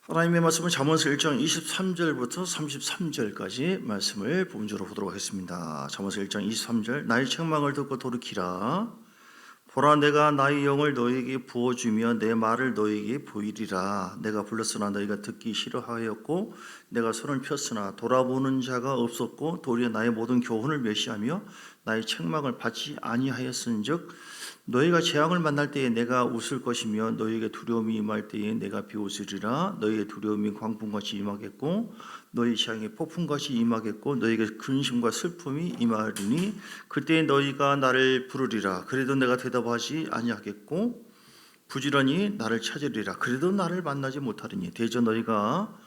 하나님의 말씀은 잠언서 1장 23절부터 33절까지 말씀을 부분적으로 보도록 하겠습니다. 잠언서 1장 23절 나의 책망을 듣고 돌이키라. 보라, 내가 나의 영을 너희에게 부어주며 내 말을 너희에게 보이리라. 내가 불렀으나 너희가 듣기 싫어하였고 내가 손을 폈으나 돌아보는 자가 없었고 도리어 나의 모든 교훈을 멸시하며 나의 책망을 받지 아니하였은즉 너희가 재앙을 만날 때에 내가 웃을 것이며 너희에게 두려움이 임할 때에 내가 비웃으리라. 너희의 두려움이 광풍같이 임하겠고 너희 재앙이 폭풍같이 임하겠고 너희에게 근심과 슬픔이 임하리니 그때 너희가 나를 부르리라. 그래도 내가 대답하지 아니하겠고 부지런히 나를 찾으리라. 그래도 나를 만나지 못하리니 대저 너희가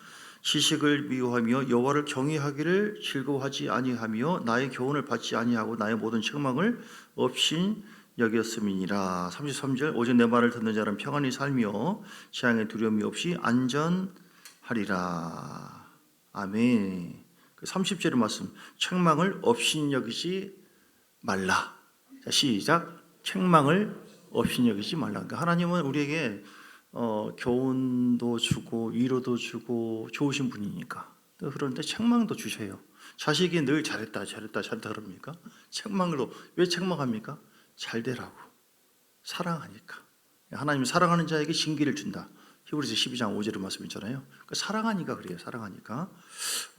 지식을 미워하며 여호와를 경외하기를 즐거워하지 아니하며 나의 교훈을 받지 아니하고 나의 모든 책망을 없인 여겼음이니라. 33절 오직 내 말을 듣는 자는 평안히 살며 재앙의 두려움이 없이 안전하리라. 아멘. 30절의 말씀 책망을 없인 여기지 말라. 자, 시작. 책망을 없인 여기지 말라. 그러니까 하나님은 우리에게 교훈도 주고 위로도 주고 좋으신 분이니까. 그런데 책망도 주셔요. 자식이 늘 잘했다 그럽니까? 책망으로 왜 책망합니까? 잘 되라고, 사랑하니까. 하나님은 사랑하는 자에게 징계를 준다. 히브리서 12장 5절의 말씀 있잖아요. 그러니까 사랑하니까 그래요. 사랑하니까.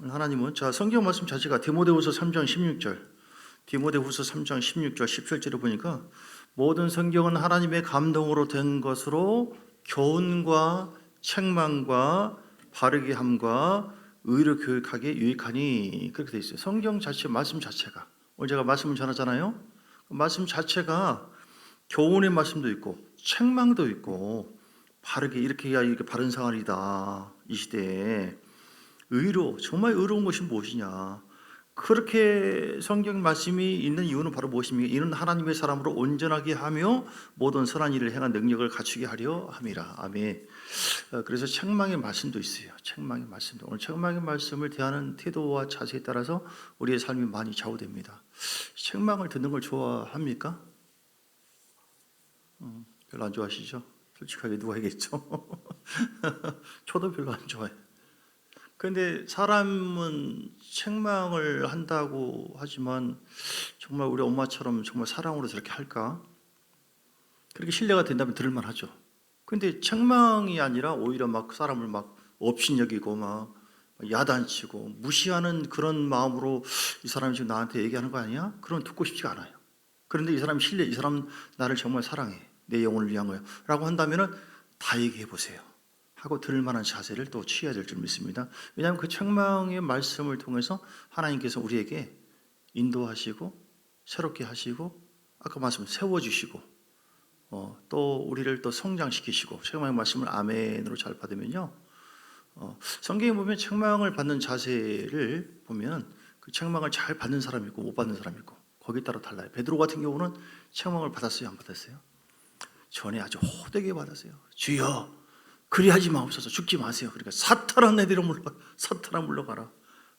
하나님은 자 성경 말씀 자체가 디모데후서 3장 16절, 디모데후서 3장 16절 17절을 보니까 모든 성경은 하나님의 감동으로 된 것으로 교훈과 책망과 바르게 함과 의로 교육하기에 유익하니 그렇게 돼 있어요. 성경 자체 말씀 자체가 오늘 제가 말씀을 전하잖아요. 말씀 자체가 교훈의 말씀도 있고 책망도 있고 바르게 이렇게 해야 이렇게 바른 생활이다. 이 시대에 의로 정말 의로운 것이 무엇이냐? 그렇게 성경 말씀이 있는 이유는 바로 무엇입니까? 이는 하나님의 사람으로 온전하게 하며 모든 선한 일을 행한 능력을 갖추게 하려 함이라. 아멘. 그래서 책망의 말씀도 있어요. 책망의 말씀도. 오늘 책망의 말씀을 대하는 태도와 자세에 따라서 우리의 삶이 많이 좌우됩니다. 책망을 듣는 걸 좋아합니까? 별로 안 좋아하시죠? 솔직하게 누가 하겠죠? 저도 별로 안 좋아해요. 그런데 사람은 책망을 한다고 하지만 정말 우리 엄마처럼 정말 사랑으로 저렇게 할까? 그렇게 신뢰가 된다면 들을만 하죠. 그런데 책망이 아니라 오히려 막 사람을 막 업신여기고 막 야단치고 무시하는 그런 마음으로 이 사람이 지금 나한테 얘기하는 거 아니야? 그럼 듣고 싶지가 않아요. 그런데 이 사람이 이 사람 나를 정말 사랑해. 내 영혼을 위한 거야. 라고 한다면 다 얘기해 보세요. 하고 들을 만한 자세를 또 취해야 될 줄 믿습니다. 왜냐하면 그 책망의 말씀을 통해서 하나님께서 우리에게 인도하시고 새롭게 하시고 아까 말씀 세워주시고 또 우리를 또 성장시키시고 책망의 말씀을 아멘으로 잘 받으면요. 성경에 보면 책망을 받는 자세를 보면 그 책망을 잘 받는 사람이 있고 못 받는 사람이 있고 거기에 따라 달라요. 베드로 같은 경우는 책망을 받았어요? 안 받았어요? 전에 아주 호되게 받았어요. 주여 그리하지 마옵소서, 죽지 마세요. 그러니까 사탄아 내리러 사탄아 물러가라.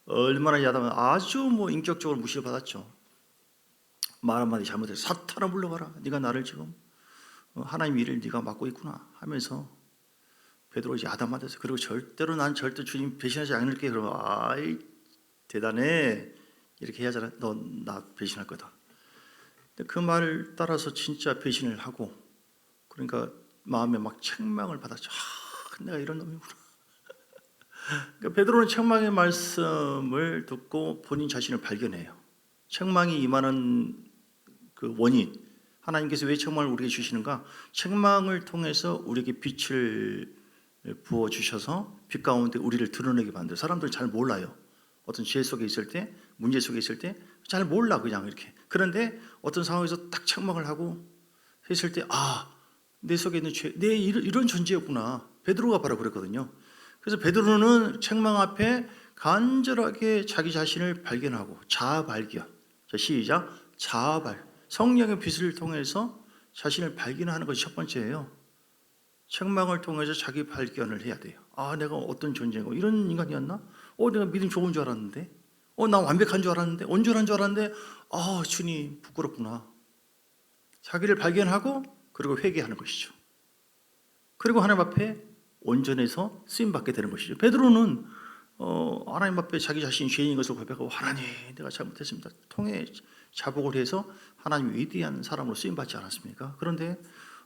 얼마나 야단을 아주 인격적으로 무시를 받았죠. 말 한마디 잘못해서 사탄아 물러가라. 네가 나를 지금 하나님 일을 네가 맡고 있구나 하면서 베드로 야단 맞았어요. 그리고 난 절대 주님 배신하지 않을게. 그러면 아이 대단해 이렇게 해야잖아. 너 나 배신할 거다. 근데 그 말을 따라서 진짜 배신을 하고 그러니까 마음에 막 책망을 받았죠. 내가 이런 놈이구나. 그러니까 베드로는 책망의 말씀을 듣고 본인 자신을 발견해요. 책망이 임하는 그 원인, 하나님께서 왜 책망을 우리에게 주시는가? 책망을 통해서 우리에게 빛을 부어 주셔서 빛 가운데 우리를 드러내게 만들어요. 사람들 잘 몰라요. 어떤 죄 속에 있을 때, 문제 속에 있을 때 잘 몰라 그냥 이렇게. 그런데 어떤 상황에서 딱 책망을 하고 했을 때 내 속에 있는 죄, 내 이런 존재였구나. 베드로가 바로 그랬거든요. 그래서 베드로는 책망 앞에 간절하게 자기 자신을 발견하고 자아 발견. 자, 시작. 자아 발견. 성령의 빛을 통해서 자신을 발견하는 것이 첫 번째예요. 책망을 통해서 자기 발견을 해야 돼요. 내가 어떤 존재인가? 이런 인간이었나? 내가 믿음 좋은 줄 알았는데. 나 완벽한 줄 알았는데. 온전한 줄 알았는데. 주님 부끄럽구나. 자기를 발견하고 그리고 회개하는 것이죠. 그리고 하나님 앞에 온전해서 쓰임 받게 되는 것이죠. 베드로는 하나님 앞에 자기 자신이 죄인인 것을 고백하고 하나님 내가 잘못했습니다. 통해 자복을 해서 하나님 위대한 사람으로 쓰임 받지 않았습니까? 그런데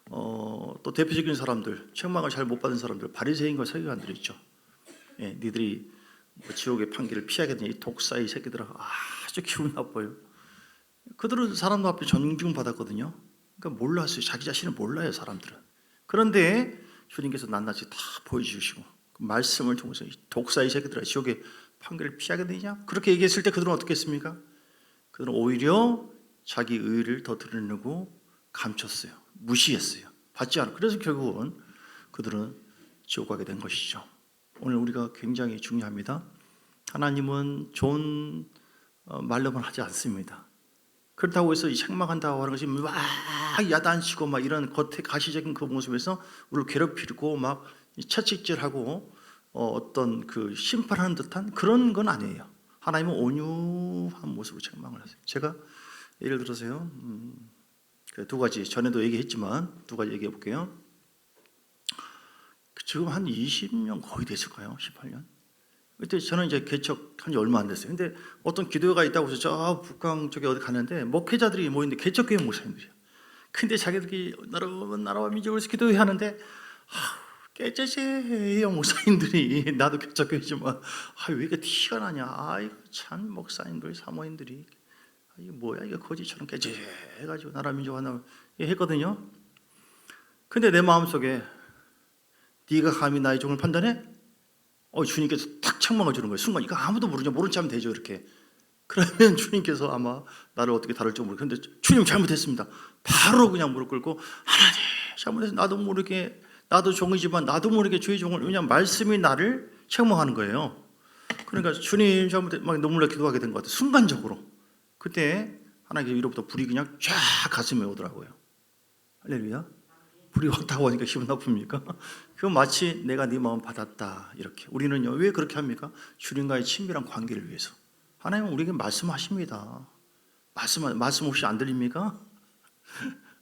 또 대표적인 사람들, 책망을 잘 못 받은 사람들, 바리새인과 서기관들이 있죠. 예, 니들이 뭐 지옥의 판결을 피하겠느냐 이 독사의 새끼들아, 아주 기분 나빠요. 그들은 사람들 앞에 존중받았거든요. 그러니까 몰랐어요. 자기 자신을 몰라요, 사람들은. 그런데 주님께서 낱낱이 다 보여주시고 그 말씀을 통해서 독사의 새끼들아 지옥의 판결을 피하겠느냐 그렇게 얘기했을 때 그들은 어떻게 했습니까? 그들은 오히려 자기 의의를 더 드러내고 감췄어요. 무시했어요. 받지 않아. 그래서 결국은 그들은 지옥 가게 된 것이죠. 오늘 우리가 굉장히 중요합니다. 하나님은 좋은 말로만 하지 않습니다. 그렇다고 해서 이 책망한다고 하는 것이 막 야단치고 막 이런 겉에 가시적인 그 모습에서 우리를 괴롭히고 막 채찍질하고 어떤 그 심판하는 듯한 그런 건 아니에요. 하나님은 온유한 모습으로 책망을 하세요. 제가 예를 들어서요, 두 가지 전에도 얘기했지만 두 가지 얘기해 볼게요. 지금 한 20년 거의 됐을까요? 18년? 그때 저는 이제 개척한 지 얼마 안 됐어요. 근데 어떤 기도회가 있다고 해서 저 북강 쪽에 어디 갔는데 목회자들이 모이는데 개척교회 목사님들이야. 근데 자기들이 나라와 민족을 위해서 기도회 하는데 깨째째해요 목사님들이. 나도 개척교회지만 왜 이렇게 티가 나냐. 아이고 참 목사님들 사모님들이 이게 뭐야 이게 거지처럼 깨째해가지고 나라 민족 하나 했거든요. 근데 내 마음속에 네가 감히 나의 종을 판단해? 주님께서 탁 책망을 주는 거예요. 순간 이거 아무도 모르죠. 모른 척 하면 되죠 이렇게. 그러면 주님께서 아마 나를 어떻게 다룰지 모르겠는데 주님 잘못했습니다. 바로 그냥 무릎 꿇고 하나님 잘못했습니다. 나도 모르게 나도 종이지만 나도 모르게 주의 종을 왜냐하면 말씀이 나를 책망하는 거예요. 그러니까 주님 잘못했 막 눈물로 기도하게 된 것 같아요. 순간적으로. 그때 하나님께서 위로부터 불이 그냥 쫙 가슴에 오더라고요. 할렐루야. 불이 확 다가오니까 기분 나쁩니까? 그건 마치 내가 네 마음 받았다 이렇게. 우리는요 왜 그렇게 합니까? 주님과의 친밀한 관계를 위해서. 하나님은 우리에게 말씀하십니다. 말씀 없이 안 들립니까?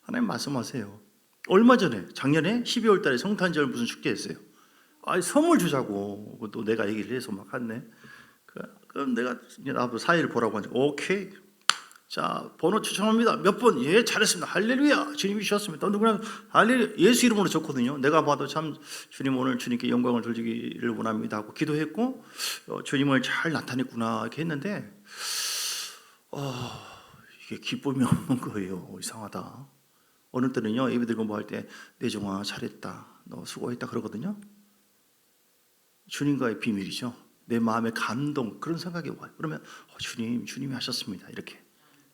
하나님 말씀하세요. 얼마 전에 작년에 12월 달에 성탄절 무슨 축제했어요. 선물 주자고 또 내가 얘기를 해서 막 했네. 그럼 내가 나도 사회를 보라고 하니까 오케이. 자, 번호 추천합니다. 몇 번? 예, 잘했습니다. 할렐루야. 주님이 주셨습니다. 누구나 할렐루야. 예수 이름으로 좋거든요. 내가 봐도 참 주님 오늘 주님께 영광을 돌리기를 원합니다 하고 기도했고 주님을 잘 나타냈구나 이렇게 했는데 이게 기쁨이 없는 거예요. 이상하다. 어느 때는요 예배 들고 뭐 할 때 내 종아 잘했다. 너 수고했다 그러거든요. 주님과의 비밀이죠. 내 마음의 감동 그런 생각이 와요. 그러면 주님이 하셨습니다. 이렇게.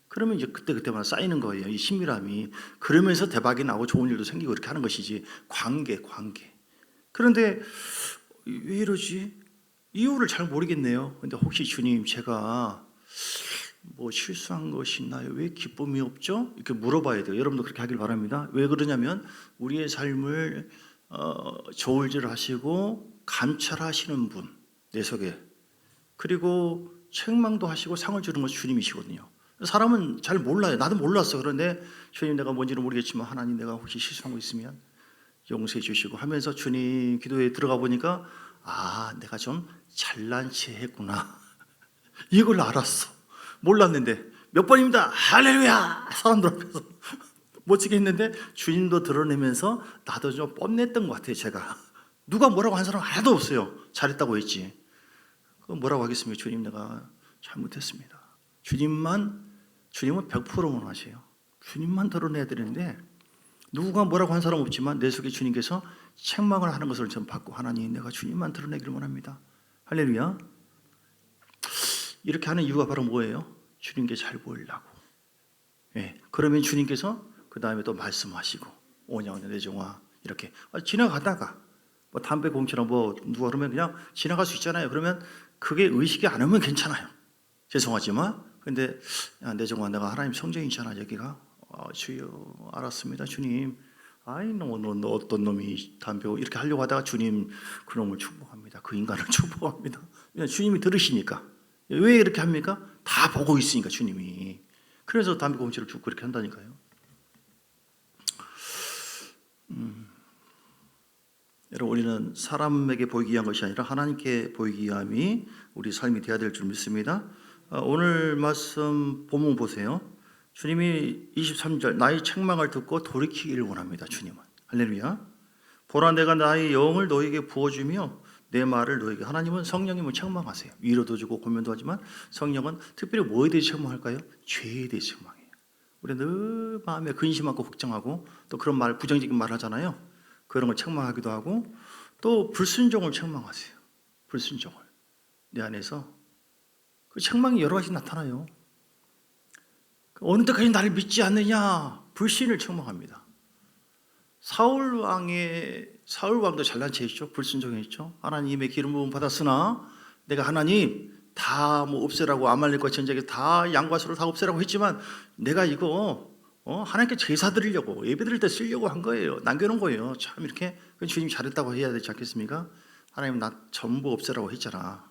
그러면 이제 그때마다 쌓이는 거예요. 이 친밀함이. 그러면서 대박이 나고 좋은 일도 생기고 이렇게 하는 것이지. 관계. 그런데 왜 이러지? 이유를 잘 모르겠네요. 근데 혹시 주님 제가 뭐 실수한 것이 있나요? 왜 기쁨이 없죠? 이렇게 물어봐야 돼요. 여러분도 그렇게 하길 바랍니다. 왜 그러냐면 우리의 삶을 저울질을 하시고 감찰하시는 분, 내 속에. 그리고 책망도 하시고 상을 주는 것이 주님이시거든요. 사람은 잘 몰라요. 나도 몰랐어. 그런데 주님 내가 뭔지는 모르겠지만 하나님 내가 혹시 실수한 거 있으면 용서해 주시고 하면서 주님 기도에 들어가 보니까 내가 좀 잘난 체 했구나. 이걸 알았어. 몰랐는데 몇 번입니다. 할렐루야. 사람들 앞에서 멋지게 했는데 주님도 드러내면서 나도 좀 뻔냈던 것 같아요. 제가 누가 뭐라고 한 사람 하나도 없어요. 잘했다고 했지. 그럼 뭐라고 하겠습니까? 주님 내가 잘못했습니다. 주님은 100%만 하세요. 주님만 드러내야 되는데 누가 뭐라고 한 사람 없지만 내 속에 주님께서 책망을 하는 것을 전 받고 하나님 내가 주님만 드러내기를 원합니다. 할렐루야. 이렇게 하는 이유가 바로 뭐예요? 주님께 잘 보이려고. 그러면 주님께서 그 다음에 또 말씀하시고 오냐 내 종아 이렇게 지나가다가 뭐 담배 공처럼 뭐 누가 그러면 그냥 지나갈 수 있잖아요. 그러면 그게 의식이 안 오면 괜찮아요. 죄송하지만 근데 내 종아 내가 하나님 성전이잖아 여기가. 주여 알았습니다 주님. 너 어떤 놈이 담배 이렇게 하려고 하다가 주님 그놈을 축복합니다. 그 인간을 축복합니다. 주님이 들으시니까. 왜 이렇게 합니까? 다 보고 있으니까 주님이. 그래서 담배 공치를 죽고 이렇게 한다니까요. 여러분, 우리는 사람에게 보이기 위한 것이 아니라 하나님께 보이기 위함이 우리 삶이 되어야 될 줄 믿습니다. 오늘 말씀 본문 보세요. 주님이 23절 나의 책망을 듣고 돌이키기를 원합니다. 주님은 할렐루야. 보라 내가 나의 영을 너에게 부어주며 내 말을 너에게, 하나님은 성령님을 책망하세요. 위로도 주고 고면도 하지만 성령은 특별히 뭐에 대해 책망할까요? 죄에 대해 책망해요. 우리 늘 마음에 근심하고 걱정하고 또 그런 말, 부정적인 말 하잖아요. 그런 걸 책망하기도 하고 또 불순종을 책망하세요. 불순종을 내 안에서 그 책망이 여러 가지 나타나요. 어느 때까지 나를 믿지 않느냐, 불신을 책망합니다. 사울 왕도 잘난 체했죠. 불순종했죠. 하나님의 기름 부음 받았으나 내가 하나님 다 뭐 없애라고, 아말렉과 전쟁에 다 양과 소를 다 없애라고 했지만 내가 이거 하나님께 제사 드리려고, 예배 드릴 때 쓰려고 한 거예요. 남겨놓은 거예요. 참 이렇게 주님 잘했다고 해야 되지 않겠습니까? 하나님 나 전부 없애라고 했잖아.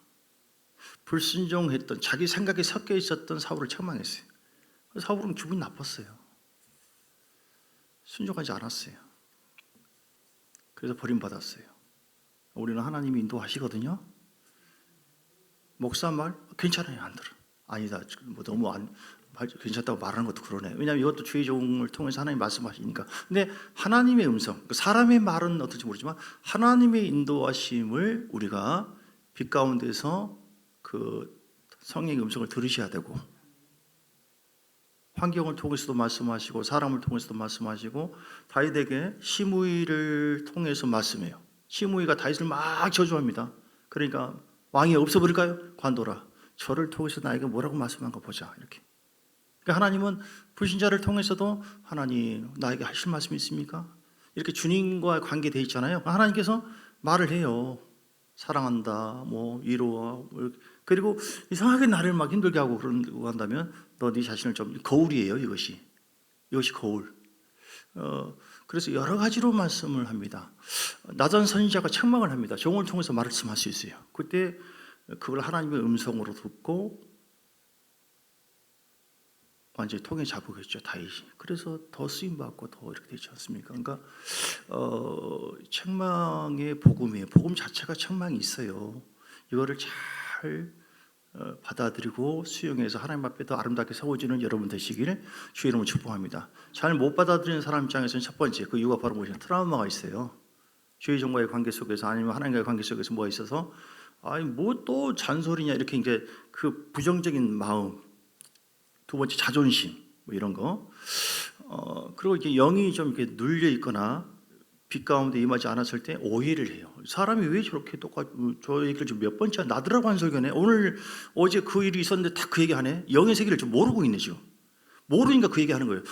불순종했던, 자기 생각에 섞여 있었던 사울을 책망했어요. 사울은 기분이 나빴어요. 순종하지 않았어요. 그래서 버림받았어요. 우리는 하나님이 인도하시거든요. 목사 말 괜찮아요. 안 들어. 아니다. 뭐 너무 괜찮다고 말하는 것도 그러네. 왜냐하면 이것도 주의 종을 통해서 하나님 말씀하시니까. 근데 하나님의 음성, 사람의 말은 어떨지 모르지만 하나님의 인도하심을 우리가 빛 가운데서 그 성령의 음성을 들으셔야 되고, 환경을 통해서도 말씀하시고 사람을 통해서도 말씀하시고, 다윗에게 시므이를 통해서 말씀해요. 시므이가 다윗을 막 저주합니다. 그러니까 왕이 없어버릴까요? 관둬라. 저를 통해서 나에게 뭐라고 말씀한 거 보자. 이렇게. 그러니까 하나님은 불신자를 통해서도 하나님 나에게 하실 말씀이 있습니까? 이렇게 주님과 관계되어 있잖아요. 하나님께서 말을 해요. 사랑한다, 뭐 위로와, 그리고 이상하게 나를 막 힘들게 하고 그러고 한다면 너 네 자신을 좀, 거울이에요. 이것이 거울. 그래서 여러 가지로 말씀을 합니다. 나단 선지자가 책망을 합니다. 종을 통해서 말씀할 수 있어요. 그때 그걸 하나님의 음성으로 듣고 완전히 통에 잡으겠죠, 다윗이. 그래서 더 쓰임 받고 더 이렇게 되지 않습니까? 그러니까 책망의 복음이에요. 복음 자체가 책망이 있어요. 이거를 잘 받아들이고 수용해서 하나님 앞에 더 아름답게 세워지는 여러분 되시길 주의 이름으로 축복합니다. 잘 못 받아들이는 사람 입장에서는 첫 번째, 그 이유가 바로 무엇이냐? 트라우마가 있어요. 주의 종과의 관계 속에서, 아니면 하나님과의 관계 속에서 뭐가 있어서, 아니 뭐 또 잔소리냐, 이렇게 이제 그 부정적인 마음. 두 번째, 자존심, 뭐 이런 거. 그리고 이렇게 영이 좀 이렇게 눌려 있거나 빛 가운데 임하지 않았을 때 오해를 해요. 사람이 왜 저렇게 저 얘기를 지금 몇 번째 나더라고 한 설교네. 어제 그 일이 있었는데 다 그 얘기하네. 영의 세계를 좀 모르고 있네 지금. 모르니까 그 얘기하는 거예요.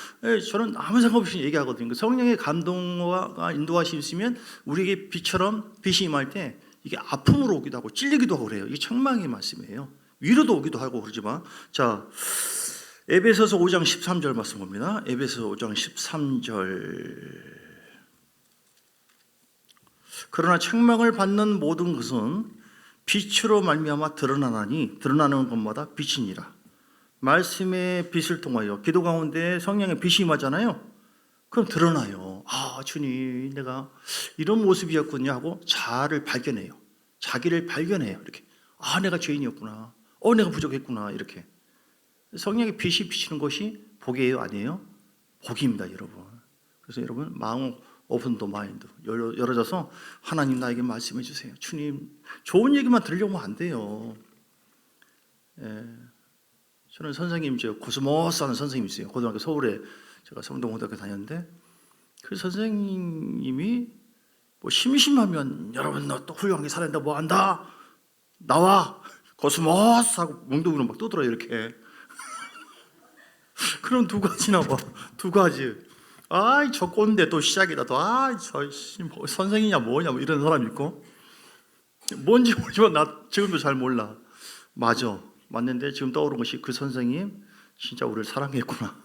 저는 아무 생각 없이 얘기하거든요. 성령의 감동과 인도하심이 있으면 우리에게 빛이 임할 때 이게 아픔으로 오기도 하고 찔리기도 하고 그래요. 이게 책망의 말씀이에요. 위로도 오기도 하고 그러지만, 자, 에베소서 5장 13절 말씀 봅니다. 에베소서 5장 13절. 그러나 책망을 받는 모든 것은 빛으로 말미암아 드러나나니 드러나는 것마다 빛이니라. 말씀의 빛을 통하여, 기도 가운데 성령의 빛이 임하잖아요. 그럼 드러나요. 아, 주님 내가 이런 모습이었군요 하고 자아를 발견해요. 자기를 발견해요. 이렇게. 아, 내가 죄인이었구나. 내가 부족했구나. 이렇게. 성령의 빛이 비치는 것이 복이에요, 아니에요? 복입니다, 여러분. 그래서 여러분 마음 오픈 더 마인드 열어져서 하나님 나에게 말씀해 주세요. 주님, 좋은 얘기만 들으려고 하면 안 돼요. 저는 선생님, 코스모스 하는 선생님이 있어요. 고등학교 서울에 제가 성동고등학교 다녔는데, 그 선생님이 뭐 심심하면 여러분 너 또 훌륭하게 살아낸다, 뭐 한다, 나와 코스모스 하고 몽둥이로 막 떠들어요 이렇게. 그럼 두 가지 나와. 두 가지. 아이 저 꼰대 또 시작이다. 또 저 선생이냐 뭐냐 뭐 이런 사람 있고, 뭔지 모르지만 나 지금도 잘 몰라. 맞는데 지금 떠오른 것이 그 선생님 진짜 우리를 사랑했구나.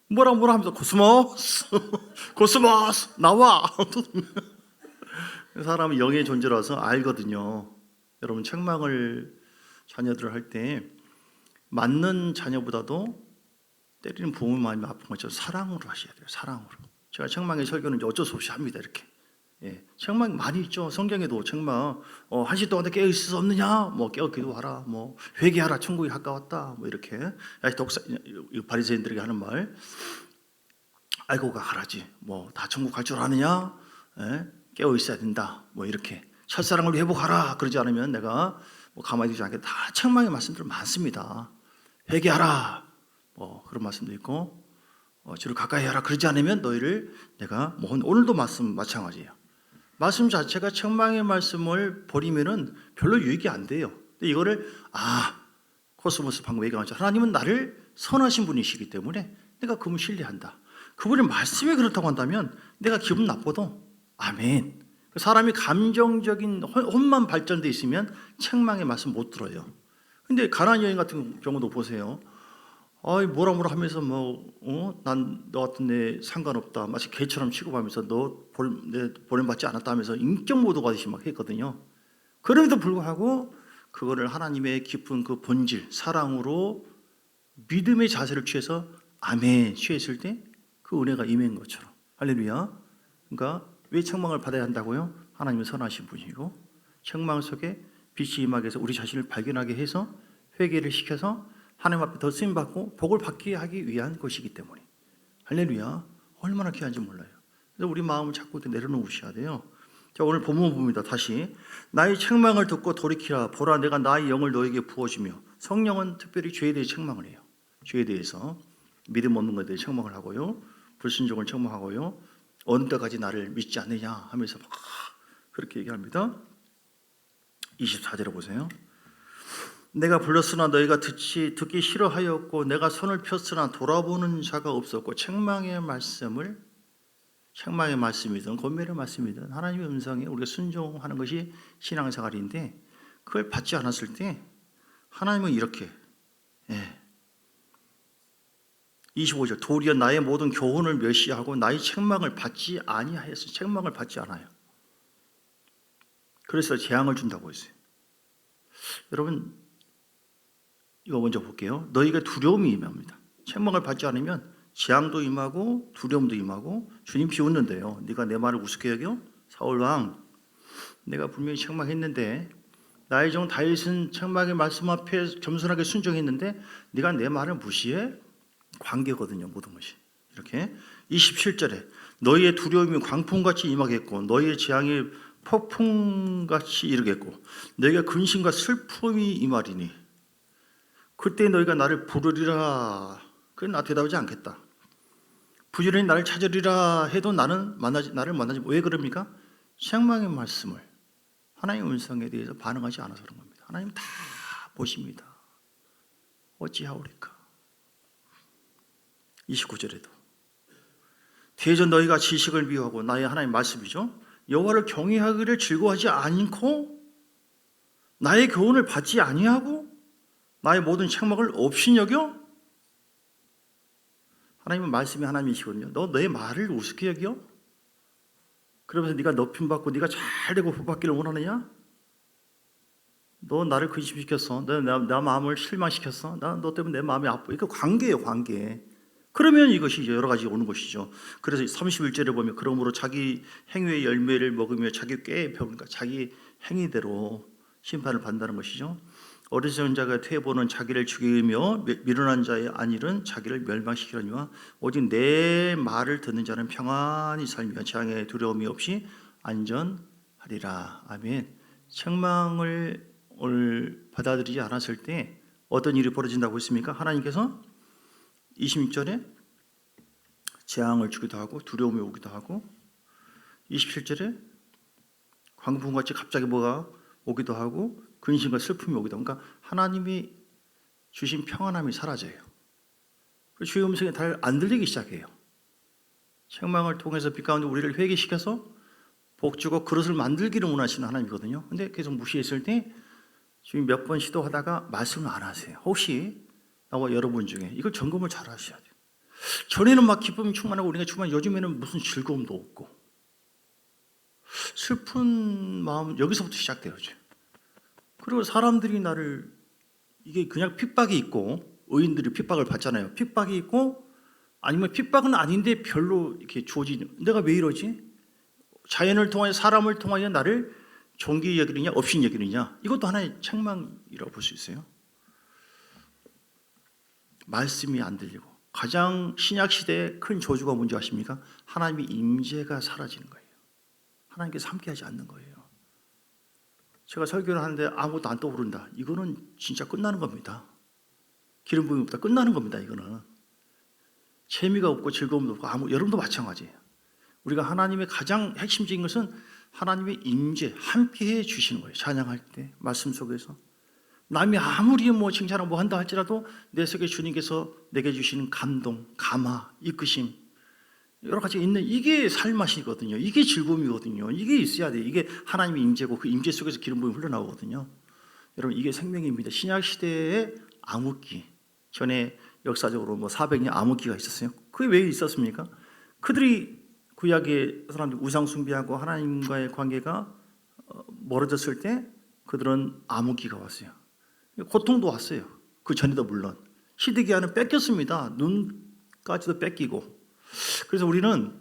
뭐라 하면서 코스모스 코스모스 나와. 그 사람은 영의 존재라서 알거든요. 여러분 책망을 자녀들을 할 때 맞는 자녀보다도 때리는 부모 마음이 아픈 것처럼 사랑으로 하셔야 돼요. 사랑으로. 제가 책망의 설교는 어쩔 수 없이 합니다. 이렇게 예, 책망이 많이 있죠. 성경에도 책망, 한시 동안 깨어 있을 수 없느냐? 뭐 깨어 기도하라, 뭐 회개하라, 천국이 가까웠다, 뭐 이렇게. 독사, 바리새인들에게 하는 말, 알고 가라지. 뭐 다 천국 갈 줄 아느냐? 예? 깨어 있어야 된다. 뭐 이렇게 첫사랑을 회복하라. 그러지 않으면 내가 뭐 가만히 두지 않게. 다 책망의 말씀들 많습니다. 회개하라. 뭐 그런 말씀도 있고, 주를 가까이 하라. 그러지 않으면 너희를 내가 뭐 오늘도 말씀 마찬가지예요. 말씀 자체가 책망의 말씀을 버리면은 별로 유익이 안 돼요. 근데 이거를 코스모스 방금 얘기한 것처럼 하나님은 나를 선하신 분이시기 때문에 내가 그분 신뢰한다. 그분의 말씀이 그렇다고 한다면 내가 기분 나빠도 아멘. 사람이 감정적인 혼만 발전돼 있으면 책망의 말씀 못 들어요. 근데 가나안 여인 같은 경우도 보세요. 뭐라 하면서 난 너 같은 애 상관없다. 마치 개처럼 취급하면서 너 보냄받지 않았다 하면서 인격 모독하듯이 막 했거든요. 그럼에도 불구하고 그거를 하나님의 깊은 그 본질, 사랑으로 믿음의 자세를 취해서 아멘 취했을 때 그 은혜가 임한 것처럼. 할렐루야. 그러니까 왜 책망을 받아야 한다고요? 하나님은 선하신 분이고 책망 속에 빛이 임하게 해서 우리 자신을 발견하게 해서 회개를 시켜서 하나님 앞에 더 쓰임받고 복을 받게 하기 위한 것이기 때문에. 할렐루야. 얼마나 귀한지 몰라요. 그래서 우리 마음을 자꾸 이렇게 내려놓으셔야 돼요. 자, 오늘 본문 봅니다. 다시. 나의 책망을 듣고 돌이키라. 보라, 내가 나의 영을 너에게 부어주며. 성령은 특별히 죄에 대해 책망을 해요. 죄에 대해서. 믿음 없는 것에 대해 책망을 하고요. 불순종을 책망하고요. 어느 때까지 나를 믿지 않느냐 하면서 막 그렇게 얘기합니다. 24절에 보세요. 내가 불렀으나 너희가 듣기 싫어하였고 내가 손을 폈으나 돌아보는 자가 없었고 책망의 말씀이든 권면의 말씀이든 하나님의 음성에 우리가 순종하는 것이 신앙생활인데 그걸 받지 않았을 때 하나님은 이렇게 25절 도리어 나의 모든 교훈을 멸시하고 나의 책망을 받지 아니하였어요. 책망을 받지 않아요. 그래서 재앙을 준다고 했어요. 여러분 이거 먼저 볼게요. 너희가 두려움이 임합니다. 책망을 받지 않으면 재앙도 임하고 두려움도 임하고 주님 비웃는데요. 네가 내 말을 우습게 여겨? 사울 왕, 내가 분명히 책망했는데 나의 종 다윗은 책망의 말씀 앞에 겸손하게 순종했는데 네가 내 말을 무시해? 관계거든요. 모든 것이. 이렇게 27절에 너희의 두려움이 광풍같이 임하겠고 너희의 재앙이 폭풍같이 이르겠고 너희가 근심과 슬픔이 임하리니 그때 너희가 나를 부르리라. 그건 나 대답하지 않겠다. 부지런히 나를 찾으리라 해도 나를 만나지. 왜 그럽니까? 책망의 말씀을 하나님의 음성에 대해서 반응하지 않아서 그런 겁니다. 하나님 다 보십니다. 어찌하오리까. 29절에도 대전 너희가 지식을 미워하고 나의 하나님 말씀이죠. 여호와를 경외하기를 즐거워하지 않고 나의 교훈을 받지 아니하고 나의 모든 책망을 없이 여겨? 하나님은 말씀이 하나님이시거든요. 너 내 말을 우습게 여겨? 그러면서 네가 높임받고 네가 잘되고 복받기를 원하느냐? 너 나를 근심시켰어. 나 마음을 실망시켰어. 너 때문에 내 마음이 아파. 이거 관계예요, 관계. 그러면 이것이 여러 가지 오는 것이죠. 그래서 31절에 보면 그러므로 자기 행위의 열매를 먹으며 자기 꾀에 배우니까 자기 행위대로 심판을 받는다는 것이죠. 어리석은 자가 퇴보는 자기를 죽이며 미련한 자의 안일은 자기를 멸망시키려니와 오직 내 말을 듣는 자는 평안히 살며 재앙의 두려움이 없이 안전하리라. 아멘. 책망을 받아들이지 않았을 때 어떤 일이 벌어진다고 했습니까? 하나님께서 26절에 재앙을 주기도 하고 두려움이 오기도 하고 27절에 광풍같이 갑자기 뭐가 오기도 하고 근심과 슬픔이 오기도 하고 그러니까 하나님이 주신 평안함이 사라져요. 주의 음성이 잘 안 들리기 시작해요. 책망을 통해서 빛 가운데 우리를 회개시켜서 복주고 그릇을 만들기를 원하시는 하나님이거든요. 근데 계속 무시했을 때 지금 몇 번 시도하다가 말씀을 안 하세요. 혹시 나와 여러분 중에 이걸 점검을 잘 하셔야 돼요. 전에는 막 기쁨이 충만하고 우리가 충만, 요즘에는 무슨 즐거움도 없고 슬픈 마음 여기서부터 시작돼요. 그리고 사람들이 나를 이게 그냥 핍박이 있고 의인들이 핍박을 받잖아요. 핍박이 있고 아니면 핍박은 아닌데 별로 이렇게 주어지는 내가 왜 이러지? 자연을 통하여 사람을 통하여 나를 존귀 여기느냐 없인 여기느냐, 이것도 하나의 책망이라고 볼 수 있어요. 말씀이 안 들리고, 가장 신약 시대의 큰 저주가 뭔지 아십니까? 하나님의 임재가 사라지는 거예요. 하나님께서 함께하지 않는 거예요. 제가 설교를 하는데 아무것도 안 떠오른다, 이거는 진짜 끝나는 겁니다. 기름 부음이 없다, 끝나는 겁니다. 이거는 재미가 없고 즐거움도 없고, 여러분도 마찬가지예요. 우리가 하나님의 가장 핵심적인 것은 하나님의 임재, 함께해 주시는 거예요. 찬양할 때, 말씀 속에서 남이 아무리 칭찬하고 뭐 한다 할지라도 내 속에 주님께서 내게 주시는 감동, 감화, 이끄심, 여러 가지가 있는, 이게 살맛이거든요. 이게 즐거움이거든요. 이게 있어야 돼요. 이게 하나님의 임재고, 그 임재 속에서 기름 부음이 흘러나오거든요. 여러분, 이게 생명입니다. 신약 시대의 암흑기, 전에 역사적으로 400년 암흑기가 있었어요. 그게 왜 있었습니까? 그들이 구약의 사람들 우상 숭배하고 하나님과의 관계가 멀어졌을 때 그들은 암흑기가 왔어요. 고통도 왔어요. 그 전에도 물론 시드기야는 뺏겼습니다. 눈까지도 뺏기고. 그래서 우리는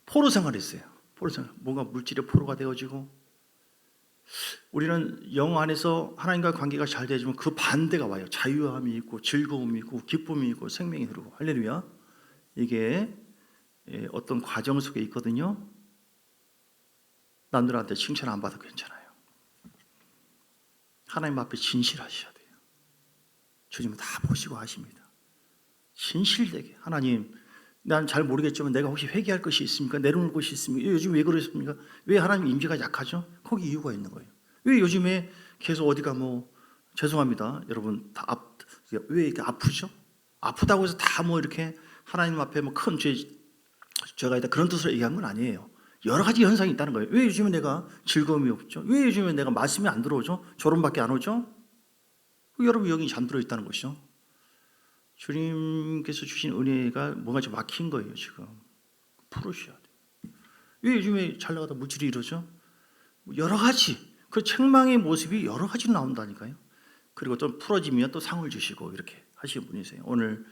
포로 생활했어요. 포로 생활, 뭔가 물질의 포로가 되어지고, 우리는 영 안에서 하나님과 관계가 잘 되어지면 그 반대가 와요. 자유함이 있고 즐거움이 있고 기쁨이 있고 생명이 흐르고. 할렐루야. 이게 어떤 과정 속에 있거든요. 남들한테 칭찬 안 받아도 괜찮아요. 하나님 앞에 진실하셔야 돼요. 주님은 다 보시고 하십니다. 진실되게. 하나님, 난 잘 모르겠지만 내가 혹시 회개할 것이 있습니까? 내려놓을 것이 있습니까? 요즘 왜 그러십니까? 왜 하나님 임재가 약하죠? 거기 이유가 있는 거예요. 왜 요즘에 계속 어디가 죄송합니다. 여러분, 왜 이렇게 아프죠? 아프다고 해서 다 이렇게 하나님 앞에 큰 죄가 있다, 그런 뜻으로 얘기한 건 아니에요. 여러 가지 현상이 있다는 거예요. 왜 요즘에 내가 즐거움이 없죠? 왜 요즘에 내가 말씀이 안 들어오죠? 조론밖에 안 오죠? 여러분, 여기 잠들어 있다는 것이죠. 주님께서 주신 은혜가 뭔가 좀 막힌 거예요. 지금 풀으셔야 돼요. 왜 요즘에 잘 나가다 물질이 이러죠? 여러 가지, 그 책망의 모습이 여러 가지로 나온다니까요. 그리고 또 풀어지면 또 상을 주시고 이렇게 하시는 분이세요. 오늘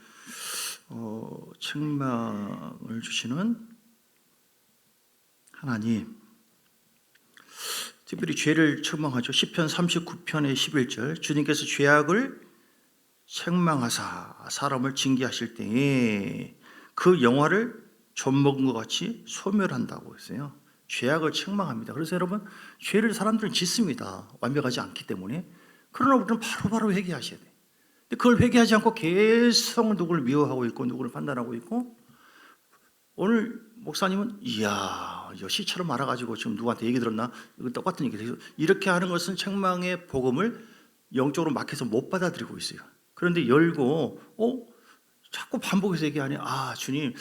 책망을 주시는 하나님, 특별히 죄를 책망하죠. 시편 39편의 11절, 주님께서 죄악을 책망하사 사람을 징계하실 때에 그 영화를 젖먹은 것 같이 소멸한다고 했어요. 죄악을 책망합니다. 그래서 여러분, 죄를 사람들은 짓습니다. 완벽하지 않기 때문에. 그러나 우리는 바로바로 회개하셔야 돼요. 근데 그걸 회개하지 않고 계속 누구를 미워하고 있고 누구를 판단하고 있고, 오늘 목사님은 이야, 시처럼 알아가지고 지금 누구한테 얘기 들었나? 이건 똑같은 얘기예요. 이렇게 하는 것은 책망의 복음을 영적으로 막혀서 못 받아들이고 있어요. 그런데 열고 자꾸 반복해서 얘기하니, 주님,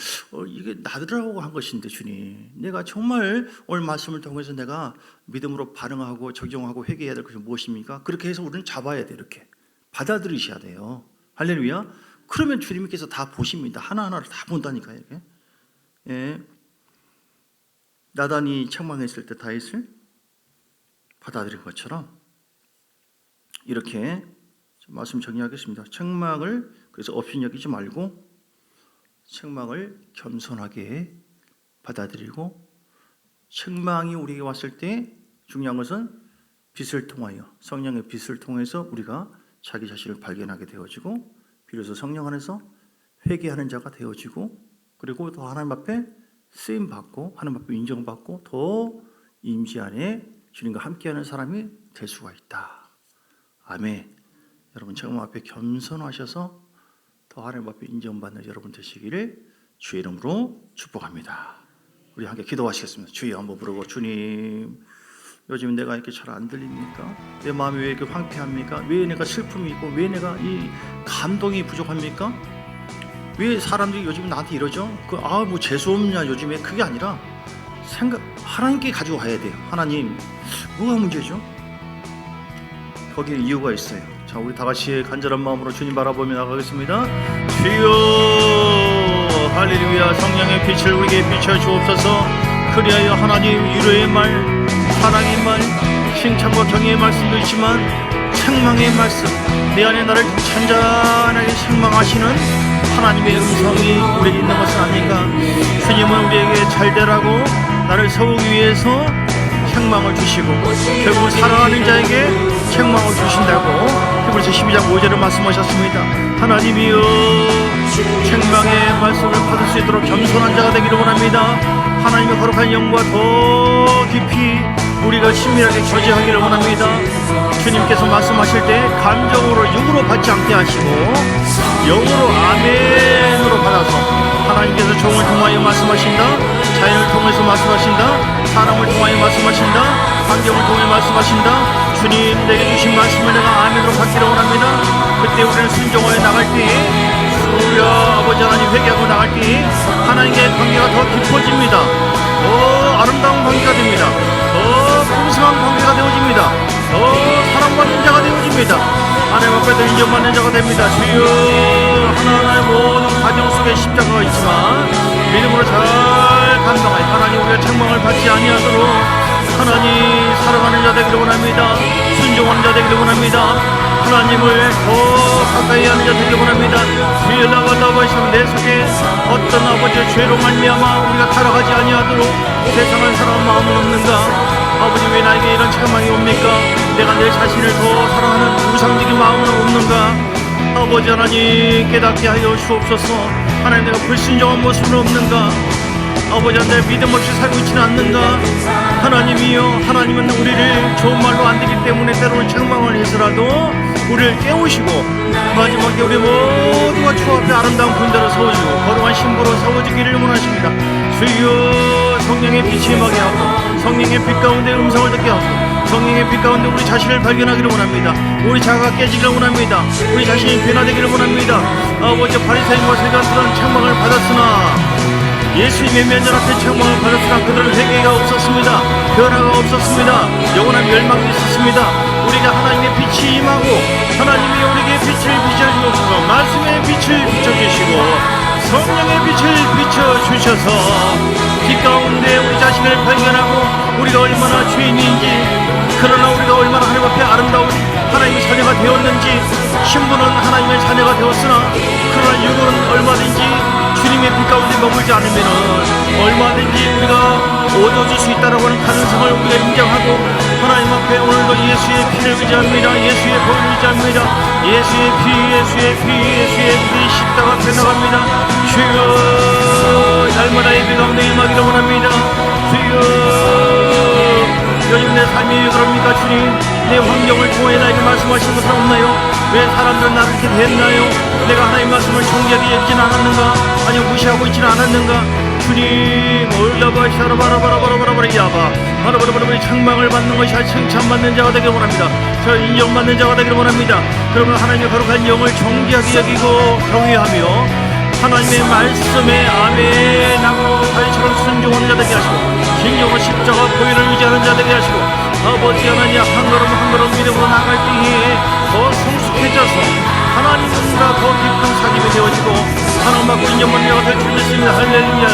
이게 나들라고 한 것인데, 주님, 내가 정말 오늘 말씀을 통해서 내가 믿음으로 반응하고 적용하고 회개해야 될 것이 무엇입니까? 그렇게 해서 우리는 잡아야 돼요. 이렇게 받아들이셔야 돼요. 할렐루야. 그러면 주님께서 다 보십니다. 하나하나를 다 본다니까요. 이렇게. 예. 나단이 책망했을 때 다윗을 받아들인 것처럼 이렇게 말씀 정리하겠습니다. 책망을 그래서 업신여기지 말고 책망을 겸손하게 받아들이고, 책망이 우리에게 왔을 때 중요한 것은 빛을 통하여, 성령의 빛을 통해서 우리가 자기 자신을 발견하게 되어지고, 비로소 성령 안에서 회개하는 자가 되어지고, 그리고 더 하나님 앞에 쓰임 받고 하나님 앞에 인정받고 더 임재 안에 주님과 함께하는 사람이 될 수가 있다. 아멘. 여러분, 책망 앞에 겸손하셔서 더 하나님 앞에 인정받는 여러분 되시기를 주의 이름으로 축복합니다. 우리 함께 기도하시겠습니다. 주여 한번 부르고, 주님, 요즘 내가 이렇게 잘 안 들립니까? 내 마음이 왜 이렇게 황폐합니까? 왜 내가 슬픔이 있고 왜 내가 이 감동이 부족합니까? 왜 사람들이 요즘 나한테 이러죠? 재수없냐 요즘에? 그게 아니라 하나님께 가지고 가야 돼요. 하나님, 뭐가 문제죠? 거기에 이유가 있어요. 자, 우리 다 같이 간절한 마음으로 주님 바라보며 나가겠습니다. 주여, 할렐루야. 성령의 빛을 우리에게 비춰 주옵소서. 그리하여 하나님 위로의 말, 사랑의 말, 칭찬과 경의의 말씀도 있지만 책망의 말씀, 내 안에 나를 찬잔하게 책망하시는 하나님의 음성이 우리에게 있는 것은 아닌가? 주님은 우리에게 잘되라고 나를 세우기 위해서 책망을 주시고 결국 사랑하는 자에게 책망을 주신다고 히브리서 12장 5절을 말씀하셨습니다. 하나님이여, 책망의 말씀을 받을 수 있도록 겸손한 자가 되기를 원합니다. 하나님의 거룩한 영과 더 깊이 우리가 친밀하게 교제하기를 원합니다. 주님께서 말씀하실 때 감정으로 육으로 받지 않게 하시고 영으로 아멘으로 받아서 하나님께서 종을 통하여 말씀하신다, 자연을 통해서 말씀하신다, 사람을 통하여 말씀하신다, 환경을 통해 말씀하신다. 주님 내게 주신 말씀을 내가 아멘으로 받기를 원합니다. 그때 우리는 순종하여 나갈 때에 주여 아버지 하나님 회개하고 나갈 때에 하나님과의 관계가 더 깊어집니다. 더 아름다운 관계가 됩니다. 더 풍성한 관계가 되어집니다. 더 사랑받는 자가 되어집니다. 하나님 앞에서 인정받는 자가 됩니다. 주여, 하나하나의 모든 과정 속에 십자가가 있지만 믿음으로 잘 감당하여 하나님 우리가 책망을 받지 아니하도록 하나님 사랑하는 자 되기를 원합니다. 순종하는 자 되기를 원합니다. 하나님을 더 가까이 하는 자 되기를 원합니다. 주여, 나가시면 내 속에 어떤 아버지의 죄로 말미암아 우리가 타락하지 아니하도록 세상을 사랑하는 마음은 없는가? 아버지, 왜 나에게 이런 책망이 옵니까? 내가 내 자신을 더 사랑하는 우상적인 마음은 없는가? 아버지 하나님 깨닫게 하여 주옵소서. 하나님, 내가 불순종한 모습은 없는가? 아버지 하나님, 믿음 없이 살고 있지는 않는가? 하나님이여, 하나님은 우리를 좋은 말로 안 되기 때문에 때로는 책망을 해서라도 우리를 깨우시고 마지막에 우리 모두가 주 앞에 아름다운 군대로 세워지고 거룩한 신부로 세워지기를 원하십니다. 주여, 성령의 빛이 임하게 하고 성령의 빛 가운데 음성을 듣게 하고 성령의 빛 가운데 우리 자신을 발견하기를 원합니다. 우리 자아가 깨지기를 원합니다. 우리 자신이 변화되기를 원합니다. 아버지, 바리새인과 세간들은 책망을 받았으나 예수님의 면전 앞에 책망을 받았으나 그들은 회개가 없었습니다. 변화가 없었습니다. 영원한 멸망이 있었습니다. 우리가 하나님의 빛이 임하고 하나님이 우리에게 빛을 비춰주옵소서. 말씀의 빛을 비춰주시고 성령의 빛을 비춰주셔서 빛 가운데 우리 자신을 발견하고 우리가 얼마나 죄인인지, 그러나 우리가 얼마나 하나님 앞에 아름다운 하나님의 자녀가 되었는지, 신부는 하나님의 자녀가 되었으나 그러나 육은 얼마든지 주님의 빛 가운데 머물지 않으면 얼마든지 우리가 얻어질 수 있다라고 하는 가능성을 우리가 인정하고 하나님 앞에 오늘도 예수의 피를 의지합니다. 예수의 보혈을 의지합니다. 예수의 피 십자가 앞에 나갑니다. 주여, 날마다 예배 가운데 임하기를 원합니다. 주여, 요즘 내 삶이 왜 그럽니까? 주님, 내 환경을 통해 나에게 말씀하신 것은 없나요? 왜 사람들은 나를 이렇게 대했나요? 내가 하나님 말씀을 정직하게 여기지는 않았는가? 아니면 무시하고 있지는 않았는가? 주님, 책망을 받는 것이 칭찬받는 자가 되기를 원합니다. 저 인정받는 자가 되기를 원합니다. 그러면 하나님의 거룩한 영을 정직하게 여기고 경외하며 하나님의 말씀에 아멘하고 다윗처럼 순종하는 자 되게 하시고 진정한 십자가 보혈을 의지하는 자 되게 하시고 아버지 하나님, 한 걸음 한 걸음 믿음으로 나갈 때에 더 성숙해져서 하나님과 더 깊은 사귐이 되어지고 하나님 받고 인정받는 자가 될 줄 믿습니다. 할렐루야.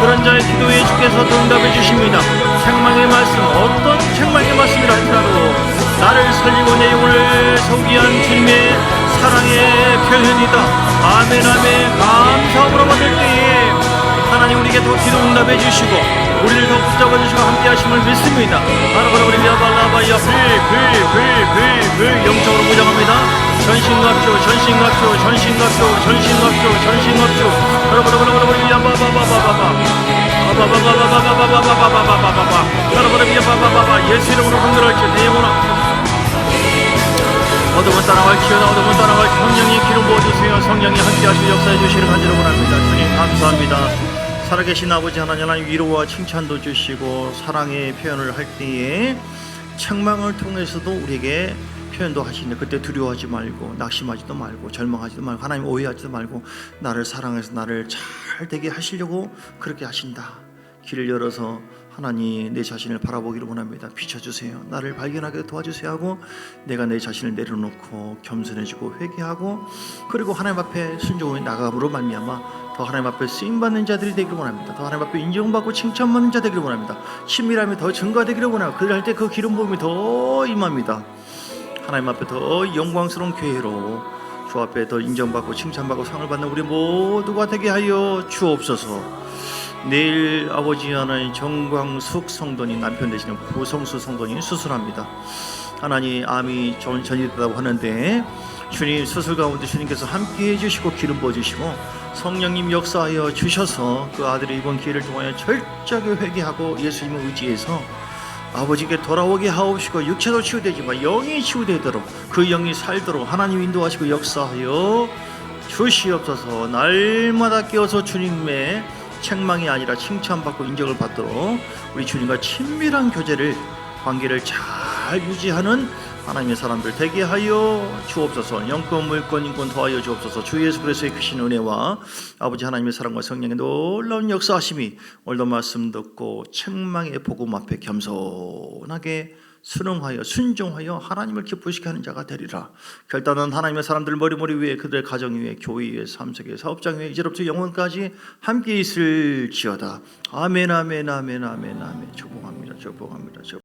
그런 자의 기도에 주께서 응답해 주십니다. 책망의 말씀, 어떤 책망의 말씀이라 할지라도 나를 살리고 내 영혼을 세우기 위한 주님의 사랑의 표현이다. 아멘 아멘. 감사함으로 받을 때에 하나님 우리에게 더 기도 응답해 주시고 우리를 더 붙잡아 주시고 함께 하심을 믿습니다. 바라바라바리 야발라바야 불 영적으로 무장합니다. 전신갑주 바라바라바라바리 야바바바바바바 예수 이름으로 강렬할지 내 영혼아 어둠은 따라갈지어다. 어둠은 따라갈지 성령이 기름 부어주세요. 성령이 함께 하시고 역사해 주시기를 간절히 원합니다. 주님 감사합니다. 살아계신 아버지 하나님, 위로와 칭찬도 주시고 사랑의 표현을 할 때에 책망을 통해서도 우리에게 표현도 하시는데 그때 두려워하지 말고 낙심하지도 말고 절망하지도 말고 하나님 오해하지도 말고 나를 사랑해서 나를 잘 되게 하시려고 그렇게 하신다. 길을 열어서 하나님 내 자신을 바라보기를 원합니다. 비춰주세요. 나를 발견하게 도와주세요 하고 내가 내 자신을 내려놓고 겸손해지고 회개하고 그리고 하나님 앞에 순종의 나감으로 말미암아 더 하나님 앞에 쓰임받는 자들이 되기를 원합니다. 더 하나님 앞에 인정받고 칭찬받는 자 되기를 원합니다. 친밀함이 더 증가되기를 원하고 그를 할 때 그 기름 부음이 더 임합니다. 하나님 앞에 더 영광스러운 교회로 주 앞에 더 인정받고 칭찬받고 상을 받는 우리 모두가 되게 하여 주옵소서. 내일 아버지 하나님 정광숙 성도님 남편 되시는 구성수 성도님 수술합니다. 하나님 암이 전이됐다고 하는데 주님 수술 가운데 주님께서 함께해 주시고 기름 부어주시고 성령님 역사하여 주셔서 그 아들의 이번 기회를 통하여 철저하게 회개하고 예수님을 의지해서 아버지께 돌아오게 하옵시고 육체도 치유되지만 영이 치유되도록 그 영이 살도록 하나님 인도하시고 역사하여 주시옵소서. 날마다 깨어서 주님의 책망이 아니라 칭찬받고 인정을 받도록 우리 주님과 친밀한 관계를 잘 유지하는 하나님의 사람들 되게 하여 주옵소서. 영권 물권 인권 더하여 주옵소서. 주 예수 그리스도의 크신 은혜와 아버지 하나님의 사랑과 성령의 놀라운 역사하심이 오늘도 말씀 듣고 책망의 복음 앞에 겸손하게 순응하여 순종하여 하나님을 기쁘시게 하는 자가 되리라. 결단은 하나님의 사람들 머리 위에 그들의 가정 위에 교회 위에 삶속에 사업장 위에 이제로부터 영원까지 함께 있을지어다. 아멘 아멘 아멘 아멘 아멘. 축복합니다. 축복합니다.